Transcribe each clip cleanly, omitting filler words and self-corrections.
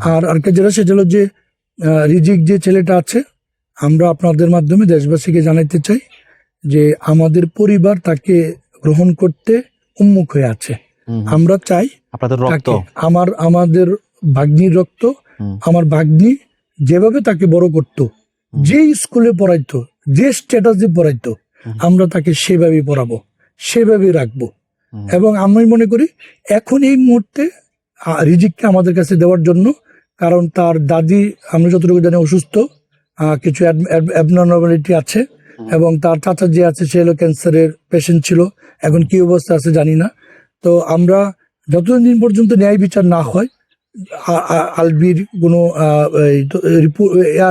আর আরেকটা যেটা সেটা হলো যে রিজিক যে ছেলেটা আছে, আমরা আপনাদের মাধ্যমে দেশবাসীকে জানাতে চাই যে আমাদের পরিবার তাকে গ্রহণ করতে উন্মুখ হয়ে আছে। আমরা চাই আপনাদের রক্ত, আমাদের ভাগ্নির রক্ত, আমার ভাগ্নি যেভাবে তাকে বড় করত, যে স্কুলে পড়াইতো, যে স্ট্যাটাসে পড়াইতো, আমরা তাকে সেভাবেই পড়াবো, সেভাবেই রাখবো। এবং আমি মনে করি এখন এই মুহূর্তে রিজিককে আমাদের কাছে দেওয়ার জন্য, কারণ তার দাদি আমরা যতটুকু জানি অসুস্থ, কিছু অ্যাবনর্মালিটি আছে, এবং তার চাচা যে আছে সে হলো ক্যান্সারের পেশেন্ট ছিল, এখন কি অবস্থা আছে জানি না। তো আমরা যতদিন পর্যন্ত ন্যায় বিচার না হয়, আলবির কোনো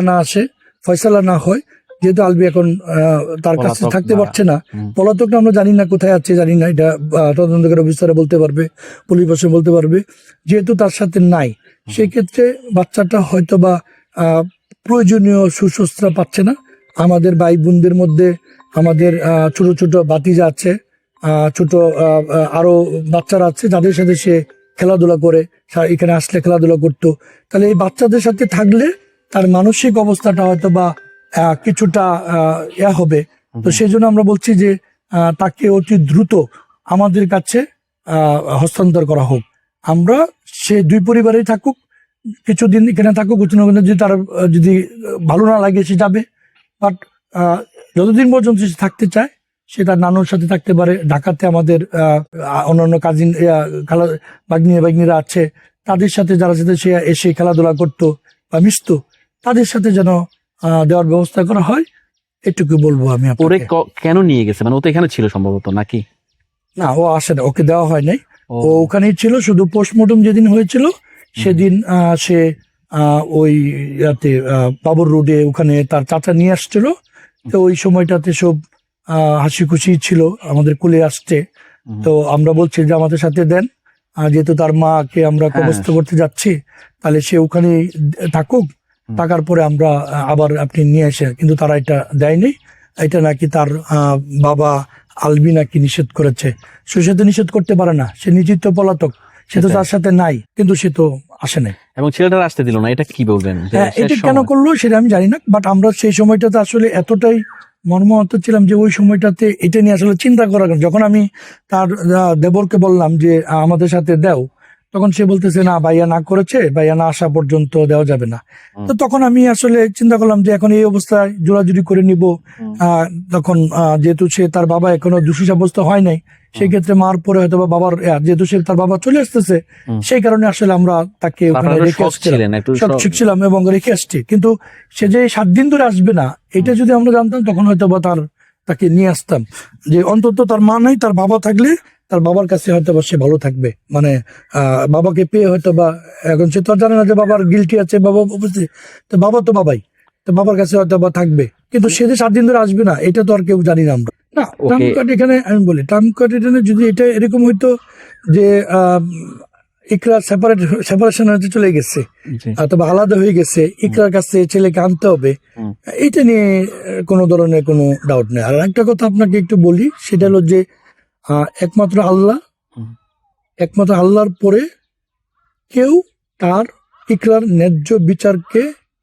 না আসে, ফয়সালা না হয়, যেহেতু আলবি এখন তার কাছে থাকতে পারছে না, পলাতক আমরা জানি না কোথায় আছে, জানি না, এটা তদন্তকারী অফিসাররা বলতে পারবে, পুলিশ প্রশাসন বলতে পারবে, যেহেতু তার সাথে নাই, সেক্ষেত্রে বাচ্চাটা হয়তো বা প্রয়োজনীয় সুশস্ত্র পাচ্ছে না। আমাদের ভাই বোনদের মধ্যে আমাদের ছোট ছোট ভাতিজা আছে, ছোট আরো বাচ্চারা আছে, যাদের সাথে সে খেলাধুলা করে, এখানে আসলে খেলাধুলা করতো, তাহলে এই বাচ্চাদের সাথে থাকলে তার মানসিক অবস্থাটা হয়তো বা কিছুটা হবে। তো সেই জন্য আমরা বলছি যে তাকে অতি দ্রুত আমাদের কাছে হস্তান্তর করা হোক। আমরা সে দুই পরিবারেই থাকুক, কিছুদিন এখানে থাকুক, যদি তার যদি ভালো না লাগে সে যাবে, বাট যতদিন পর্যন্ত সে থাকতে চায় সে তার নানুর সাথে থাকতে পারে। ঢাকাতে আমাদের অন্যান্য কাজিন বাগনিরা আছে, তাদের সাথে যারা সাথে সে এসে খেলাধুলা করতো বা মিশতো, তাদের সাথে যেন দেওয়ার ব্যবস্থা করা হয়, এটুকু বলবো আমি। ওরে কেন নিয়ে গেছে, মানে ও তো এখানে ছিল সম্ভবত নাকি? না, ও আসে না, ওকে দেওয়া হয় নাই, ও ওখানেই ছিল। শুধু পোস্টমর্টম যেদিন হয়েছিল সেদিন সে ওই ইয়াতে বাবর রোডে ওখানে তার চাচা নিয়ে আসছিল। তো ওই সময়টাতে সব হাসি খুশি ছিল, আমাদের কুলে আসছে। তো আমরা বলছি যে আমাদের সাথে দেন, যেহেতু তার মাকে আমরা কবস্থ করতে যাচ্ছি, তাহলে সে ওখানে থাকুক, থাকার পরে আমরা আবার আপনি নিয়ে আসেন। কিন্তু তারা এটা দেয়নি, এটা নাকি তার বাবা আলবি নাকি নিষেধ করেছে। সে তো নিষেধ করতে পারে না, সে নিজেই তো পলাতক, সে তো তার সাথে নাই, কিন্তু সে তো আসে নাই, এবং ছেলেটা আসতে দিল না। এটা কি বলবেন? এটা কেন করলো সেটা আমি জানি না, বাট আমরা সেই সময়টাতে আসলে এতটাই মর্মাহত ছিলাম যে ওই সময়টাতে এটা নিয়ে আসলে চিন্তা করার, যখন আমি তার দেবরকে বললাম যে আমাদের সাথে দাও, তখন সে বলতেছে না, ভাইয়া না করেছে, ভাইয়া না আসা পর্যন্ত দেওয়া যাবে না। তো তখন আমি আসলে চিন্তা করলাম যে এখন এই অবস্থায় জোড়াজুড়ি করে নিব, তখন যেহেতু সে তার বাবা এখনো দোষী সাব্যস্ত হয় নাই, সেই ক্ষেত্রে মার পরে হয়তো বা বাবার, যেহেতু সে তার বাবা চলে আসতেছে, সেই কারণে আসলে আমরা তাকে ওখানে রেখে আসছিলাম এবং রেখে আসছি। কিন্তু সে যে 7 দিন ধরে আসবে না, এটা যদি আমরা জানতাম তখন হয়তো বা তাকে নিয়ে আসতাম, যে অন্তত তার মা নাই, তার বাবা থাকলে তার বাবার কাছে হয়তো বা সে ভালো থাকবে, মানে বাবাকে পেয়ে হয়তো বা, এখন সে তো জানে না যে বাবার গিলটি আছে, বাবা উপস্থিত, তো বাবা তো বাবাই, তো বাবার কাছে হয়তো বা থাকবে। কিন্তু সে যে 7 দিন ধরে আসবে না, এটা তো আর কেউ জানি না আমরা। না, টার্ম কার্ড এখানে আমি বলি, টার্ম কার্ড এখানে যদি এটা এরকম হইতো যে ইকরা সেপারেশন হতে চলে গেছে, অথবা আলাদা হয়ে গেছে, ইকরার কাছে ছেলেকে আনতে হবে, এটা নিয়ে কোনো ধরনের কোনো ডাউট নেই। আর একটা কথা আপনাকে একটু বলি, সেটা হলো যে একমাত্র আল্লাহর পরে কেউ তার ইকরার ন্যায্য বিচারকে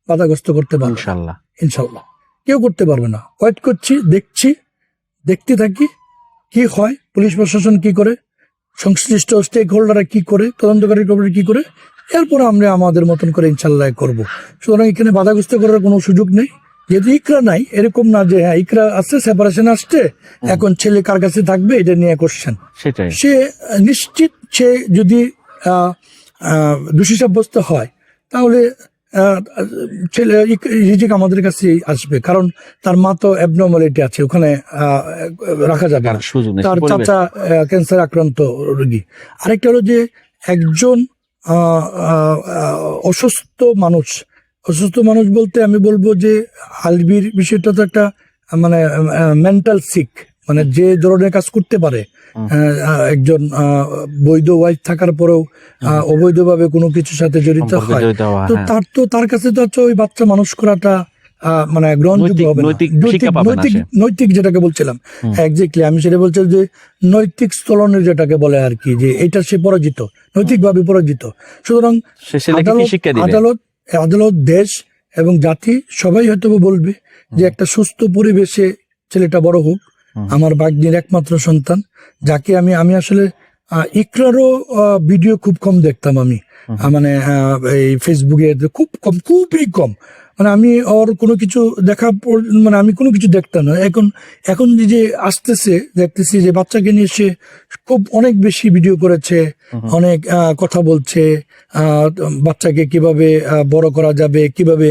বাধাগ্রস্ত করতে পারবে না, ইনশাল্লাহ কেউ করতে পারবে না। ওয়েট করছি, দেখতে থাকি কি হয়, পুলিশ প্রশাসন কি করে, সংশ্লিষ্ট স্টেক হোল্ডাররা কি করে, তদন্তকারী কমিটি কি করে, এরপরে আমরা আমাদের মতন করে ইনশাল্লাহ করবো। সুতরাং এখানে বাধাগ্রস্ত করার কোনো সুযোগ নেই। যেহেতু ইকরা নাই, এরকম না যে হ্যাঁ ইকরা আসছে, সেপারেশন আসছে, এখন ছেলে কার কাছে থাকবে এটা নিয়ে কোশ্চেন। সে নিশ্চিত, সে যদি দোষী সাব্যস্ত হয় তাহলে ছেলে রিজিক আমাদের কাছে আসবে, কারণ তার মা তো অ্যাবনর্মালিটি আছে, ওখানে রাখা যাবে না। তার চাচা ক্যান্সার আক্রান্ত রোগী। আরেকটা হলো যে একজন অসুস্থ মানুষ বলতে আমি বলবো যে আলবির বিষয়টা তো একটা মানে মেন্টাল সিক, মানে যে ধরনের কাজ করতে পারে, একজন বৈধ ওয়াইফ থাকার পরেও অবৈধভাবে কোনো কিছুর সাথে জড়িত হয়, তো তার কাছে তো ওই বাচ্চা মানুষ করাটা মানে গ্রহণযোগ্য নৈতিক- হবে না। নৈতিক শিক্ষা পাবে না সে। নৈতিক যেটাকে বলছিলাম, হুম। এক্স্যাক্টলি আমি সেটা বলছি যে নৈতিক স্থলনের যেটাকে বলে আর কি, যে এটা সে পরাজিত, নৈতিকভাবে পরাজিত। সুতরাং সে ছেলেকে কি আদালত শিক্ষা দিবে? আদালত দেশ এবং জাতি সবাই হয়তো বলবে যে একটা সুস্থ পরিবেশে ছেলেটা বড় হোক। হুম। আমার ভাগ্নির একমাত্র সন্তান, যাকে আমি আসলে ইকরারও ভিডিও খুব কম দেখতাম আমি। হুম। মানে এই ফেসবুকে খুব কম, খুবই কম। মানে আমি ওর কোনো কিছু মানে আমি কোনো কিছু দেখতাম না। এখন যে আসতেছে, দেখতেছি যে বাচ্চাকে নিয়ে সে খুব অনেক বেশি ভিডিও করেছে, অনেক কথা বলছে, বাচ্চাকে কিভাবে বড় করা যাবে, কিভাবে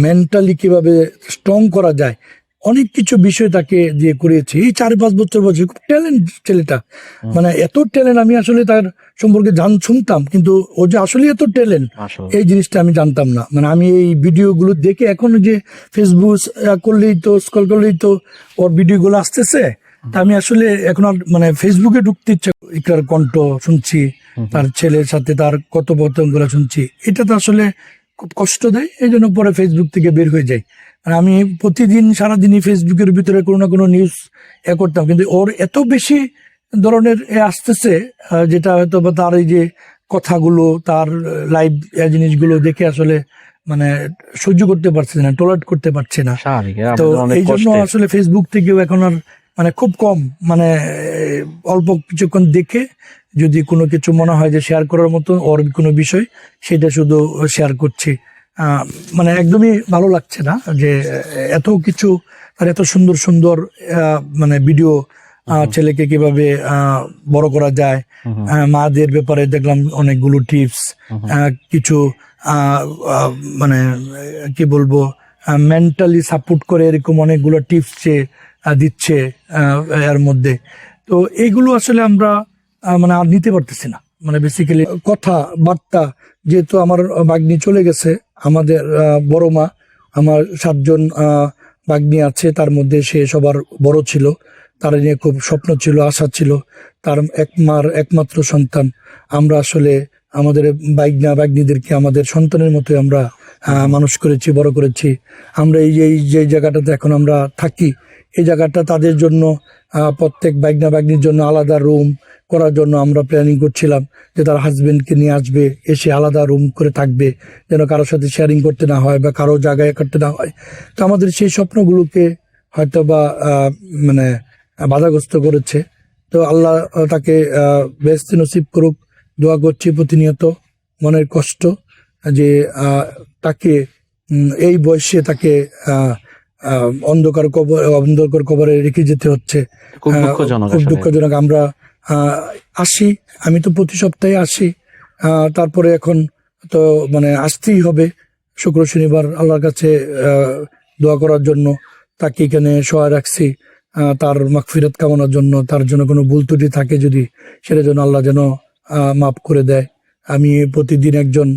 মেন্টালি কিভাবে স্ট্রং করা যায়, অনেক কিছু বিষয় তাকে দিয়ে করিয়েছে। এই 4-5 বছর বয়সে খুব ট্যালেন্ট ছেলেটা, মানে এত ট্যালেন্ট। আমি আসলে তার সম্পর্কে শুনতাম, কিন্তু ও যে আসলে এত ট্যালেন্ট মাশাআল্লাহ। এই জিনিসটা আমি জানতাম না। মানে আমি এই ভিডিওগুলো দেখে এখন যে ফেসবুক করলেই তো, স্ক্রল করলেই তো ওর ভিডিওগুলো আসতেছে, তা আমি আসলে এখন আর মানে ফেসবুকে ঢুকতে ইচ্ছা, ইকরার কণ্ঠ শুনছি, তার ছেলের সাথে তার কথোপকথনগুলো শুনছি, এটা তো আসলে খুব কষ্ট দেয়। এই জন্য পরে ফেসবুক থেকে বের হয়ে যাই। মানে আমি প্রতিদিন সারাদিনই ফেসবুকের ভিতরে কোনো না কোনো নিউজ করতাম, কিন্তু ওর এত বেশি ধরনের আসতেছে, যেটা হয়তো বা তার এই যে কথাগুলো, তার লাইভ জিনিসগুলো দেখে আসলে মানে সহ্য করতে পারছে না, টলারেট করতে পারছে না। স্বাভাবিক, তো আপনাদের অনেক এই জন্য কষ্টে। আসলে ফেসবুক থেকেও এখন আর মানে খুব কম, মানে অল্প কিছুক্ষণ দেখে যদি কোনো কিছু মনে হয় যে শেয়ার করার মতো ওর কোনো বিষয়, সেটা শুধু শেয়ার করছি। মানে একদমই ভালো লাগছে না যে এত কিছু আর এত সুন্দর সুন্দর মানে ভিডিও, ছেলেকে কিভাবে বড় করা যায়, মাদের ব্যাপারে দেখলাম অনেকগুলো টিপস, কিছু মানে কি বলবো, মেন্টালি সাপোর্ট করে এরকম অনেকগুলো টিপস সে দিচ্ছে এর মধ্যে। তো এইগুলো আসলে আমরা মানে আর নিতে পারতেছি না। মানে বেসিক্যালি কথা বার্তা, যেহেতু আমার ভাগ্নি চলে গেছে, আমাদের বড় মা, আমার 7 জন ভাগ্নি আছে, তার মধ্যে সে সবার বড় ছিল, তার নিয়ে খুব স্বপ্ন ছিল, আশা ছিল, তার মার একমাত্র সন্তান। আমরা আসলে আমাদের ভাগ্নিদেরকে আমাদের সন্তানের মতো আমরা মানুষ করেছি, বড় করেছি। আমরা যে জায়গাটাতে এখন আমরা থাকি, এই জায়গাটা তাদের জন্য, প্রত্যেক ভাগ্নির জন্য আলাদা রুম করার জন্য আমরা প্ল্যানিং করছিলাম, যে তার হাজবেন্ডকে নিয়ে আসবে, এসে আলাদা রুম করে থাকবে, যেন কারোর সাথে শেয়ারিং করতে না হয় বা কারো জায়গায় করতে না হয়। তো আমাদের সেই স্বপ্নগুলোকে হয়তো বা মানে বাধাগ্রস্ত করেছে। তো আল্লাহ তাকে বেহেশতে নসিব করুক, দোয়া করছি প্রতিনিয়ত। মনের কষ্ট যে তাকে এই বয়সে তাকে অন্ধকার কবরে রেখে যেতে হচ্ছে, খুব দুঃখজনক খুব আসলে। দুঃখজনক। আমরা আসি, আমি তো প্রতি সপ্তাহে আসি, তারপরে এখন তো মানে আসতেই হবে শুক্র শনিবার আল্লাহর কাছে দোয়া করার জন্য। তাকে এখানে সহায় রাখছি তার মাগফিরাত কামনার জন্য। তার জন্য কোনো ভুল ত্রুটি থাকে যদি, সেটা যেন আল্লাহ যেন মাফ করে দেয়। আমি প্রতিদিন একজন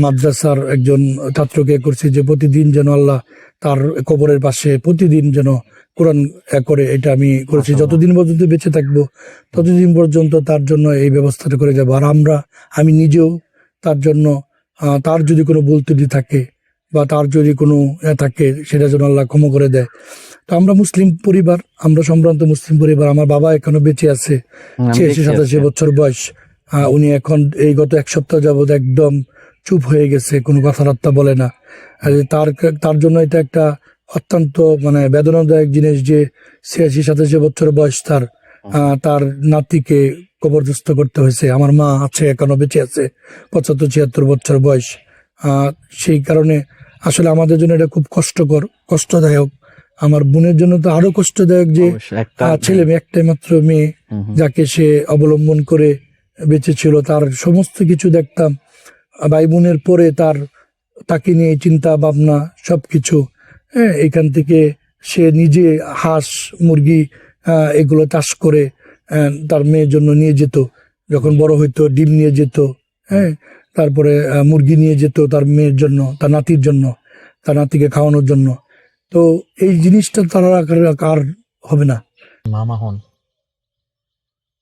মাদ্রাসার একজন ছাত্রকে করছি যে প্রতিদিন যেন আল্লাহ তার কবরের পাশে প্রতিদিন যেন কোরআন করে, এটা আমি করেছি। মাশাআল্লাহ। যতদিন পর্যন্ত বেঁচে থাকবো ততদিন পর্যন্ত তার জন্য এই ব্যবস্থাটা করে যাবো। আর আমি নিজেও তার জন্য, তার যদি কোনো ভুল ত্রুটি থাকে বা তার যদি কোনো থাকে, সেটা যেন আল্লাহ ক্ষমা করে দেয়। তো আমরা মুসলিম পরিবার, আমরা সম্ভ্রান্ত মুসলিম পরিবার। আমার বাবা এখনো বেঁচে আছে, আমি 86-87 দেখছি বছর বয়স। উনি এখন এই গত 1 সপ্তাহ যাবৎ একদম চুপ হয়ে গেছে, কোনো কথাবার্তা বলে না। আর তার জন্য এটা একটা অত্যন্ত মানে বেদনাদায়ক জিনিস যে 86-87 বছর বয়স তার নাতিকে কবরদস্ত করতে হয়েছে। আমার মা আছে, এখনো বেঁচে আছে, 75-76 বছর বয়স। সেই কারণে আসলে আমাদের জন্য এটা খুব কষ্টদায়ক। আমার বোনের জন্য তো আরো কষ্টদায়ক যে অবশ্যই একটা ছেলে মেয়ে, একটাই মাত্র মেয়ে, যাকে সে অবলম্বন করে বেঁচে ছিল। তার সমস্ত কিছু দেখতাম, ভাই বোনের পরে তাকে নিয়ে চিন্তা ভাবনা সবকিছু। হ্যাঁ, এখান থেকে সে নিজে হাঁস মুরগি এগুলো চাষ করে তার মেয়ের জন্য নিয়ে যেত, যখন বড় হইতো ডিম নিয়ে যেত। হ্যাঁ, তারপরে মুরগি নিয়ে যেত তার মেয়ের জন্য, তার নাতির জন্য, তার নাতিকে খাওয়ানোর জন্য। তো এই জিনিসটা তারা আর হবে না। মামা হন,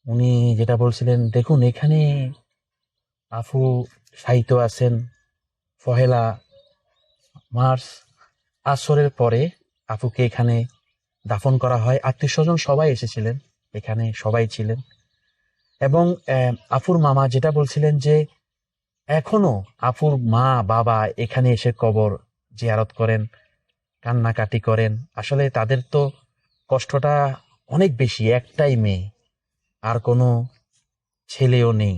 উনি যেটা বলছিলেন, দেখুন এখানে আফু সাহিত্য আছেন, পহেলা মার্চ আসরের পরে আপুকে এখানে দাফন করা হয়। আত্মীয় স্বজন সবাই এসেছিলেন, এখানে সবাই ছিলেন। এবং আফুর মামা যেটা বলছিলেন যে এখনো আফুর মা বাবা এখানে এসে কবর জিয়ারত করেন, কান্নাকাটি করেন। আসলে তাদের তো কষ্টটা অনেক বেশি, একটাই মেয়ে, আর কোনো ছেলেও নেই।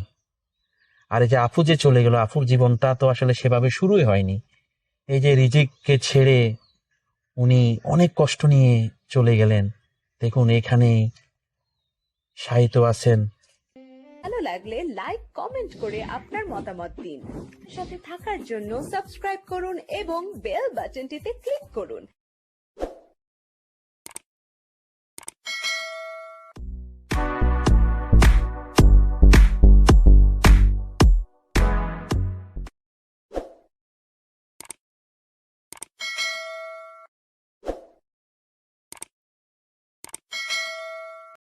আর এই যে আফু যে চলে গেল, আফুর জীবনটা তো আসলে সেভাবে শুরুই হয়নি। এই যে রিজিককে ছেড়ে উনি অনেক কষ্ট নিয়ে চলে গেলেন, দেখুন এখানে শায়িত আছেন। ভালো লাগলে লাইক কমেন্ট করে আপনার মতামত দিন। সাথে থাকার জন্য সাবস্ক্রাইব করুন এবং বেল বাটনটিতে ক্লিক করুন।